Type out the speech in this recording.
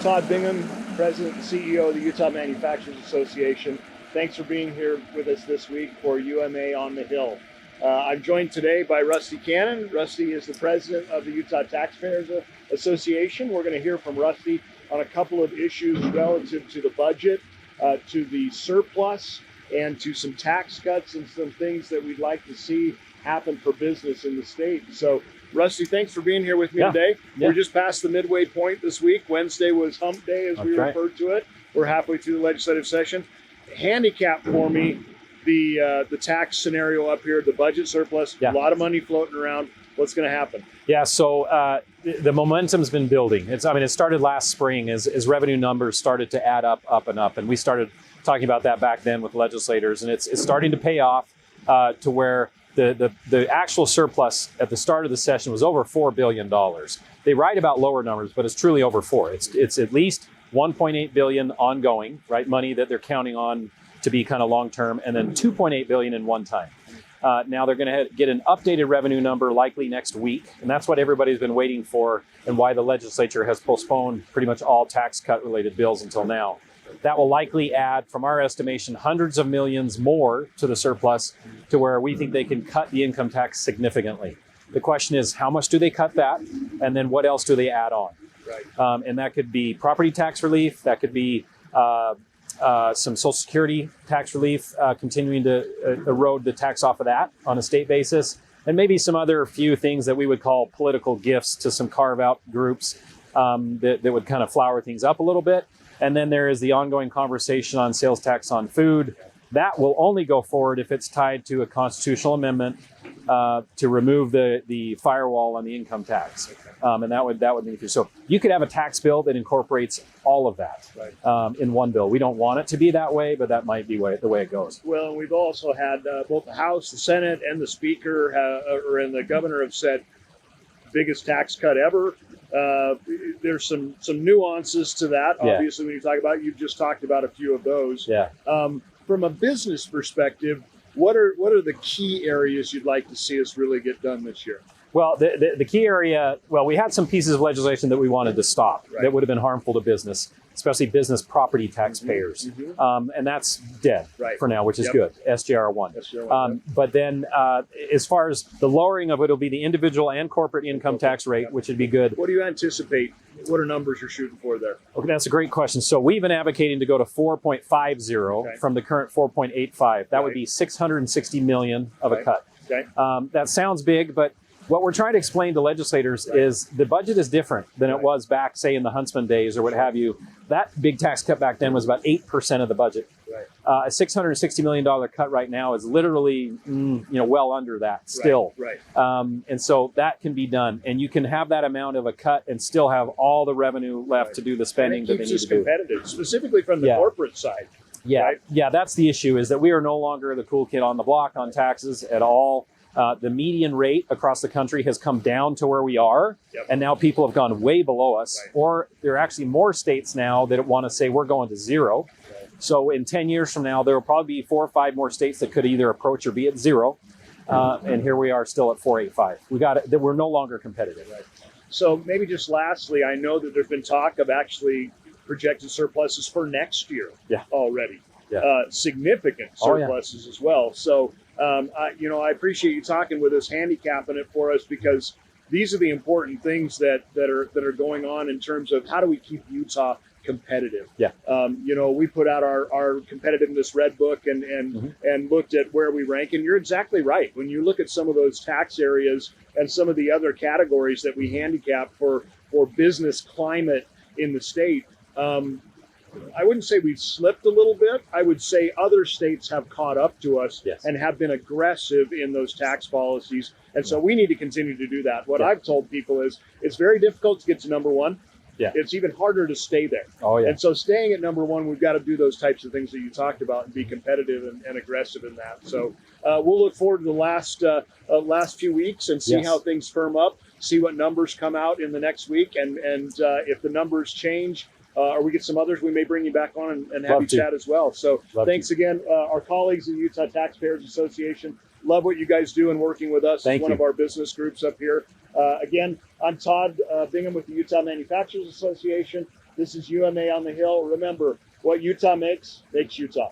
Todd Bingham, President and CEO of the Utah Manufacturers Association. Thanks for being here with us this week for UMA on the Hill. I'm joined today by Rusty Cannon. Rusty is the President of the Utah Taxpayers Association. We're going to hear from Rusty on a couple of issues relative to the budget, to the surplus, and to some tax cuts and some things that we'd like to see happen for business in the state. So, Rusty, thanks for being here with me today. We're just past the midway point this week. Wednesday was hump day, as we referred to it. We're halfway through the legislative session. Handicap for me the tax scenario up here, the budget surplus, a lot of money floating around. What's going to happen? Yeah, so the momentum's been building. It started last spring as revenue numbers started to add up, and we started talking about that back then with legislators, and it's starting to pay off to where the actual surplus at the start of the session was over $4 billion. They write about lower numbers, but it's truly over $4. It's at least $1.8 billion ongoing, right? Money that they're counting on to be kind of long-term, and then $2.8 billion in one time. Now they're going to get an updated revenue number likely next week, and that's what everybody's been waiting for and why the legislature has postponed pretty much all tax cut related bills until now. That will likely add, from our estimation, hundreds of millions more to the surplus to where we think they can cut the income tax significantly. The question is, how much do they cut that? And then what else do they add on? Right. And that could be property tax relief. That could be some Social Security tax relief, continuing to erode the tax off of that on a state basis. And maybe some other few things that we would call political gifts to some carve-out groups that would kind of flower things up a little bit. And then there is the ongoing conversation on sales tax on food. That will only go forward if it's tied to a constitutional amendment to remove the firewall on the income tax. And that would be so. You could have a tax bill that incorporates all of that in one bill. We don't want it to be that way, but that might be the way it goes. Well, and we've also had both the House, the Senate, and the Speaker and the Governor have said biggest tax cut ever. There's some nuances to that. Obviously, when you talk about, you've just talked about a few of those. Yeah. From a business perspective, what are the key areas you'd like to see us really get done this year? Well, the key area, we had some pieces of legislation that we wanted to stop that would have been harmful to business, especially business property taxpayers. And that's dead for now, which is good, SJR 1. But then as far as the lowering of it, it'll be the individual and corporate income tax rate, which would be good. What do you anticipate? What are numbers you're shooting for there? Okay, that's a great question. So we've been advocating to go to 4.50 from the current 4.85. That would be 660 million of a cut. That sounds big, but what we're trying to explain to legislators is the budget is different than it was back, say, in the Huntsman days or what have you. That big tax cut back then was about 8% of the budget. A $660 million cut right now is literally, well under that still. And so that can be done. And you can have that amount of a cut and still have all the revenue left to do the spending that they need to do. Competitive, specifically from the corporate side. Yeah, that's the issue, is that we are no longer the cool kid on the block on taxes at all. The median rate across the country has come down to where we are, and now people have gone way below us, or there are actually more states now that want to say we're going to zero. So in 10 years from now, there will probably be 4 or 5 more states that could either approach or be at zero, and here we are still at 4.85. We're no longer competitive. So maybe just lastly, I know that there's been talk of actually projected surpluses for next year already. Significant surpluses as well. So I appreciate you talking with us, handicapping it for us, because these are the important things that are going on in terms of how do we keep Utah competitive. We put out our competitiveness red book and looked at where we rank, and you're exactly right. When you look at some of those tax areas and some of the other categories that we handicap for business climate in the state, I wouldn't say we've slipped a little bit. I would say other states have caught up to us and have been aggressive in those tax policies. And so we need to continue to do that. What I've told people is it's very difficult to get to number one. It's even harder to stay there. And so staying at number one, we've got to do those types of things that you talked about and be competitive and aggressive in that. So we'll look forward to the last few weeks and see how things firm up, see what numbers come out in the next week. And if the numbers change, or we get some others, we may bring you back on and have you chat as well. So thanks again, our colleagues in the Utah Taxpayers Association. Love what you guys do in working with us. It's one of our business groups up here. Again, I'm Todd Bingham with the Utah Manufacturers Association. This is UMA on the Hill. Remember, what Utah makes Utah.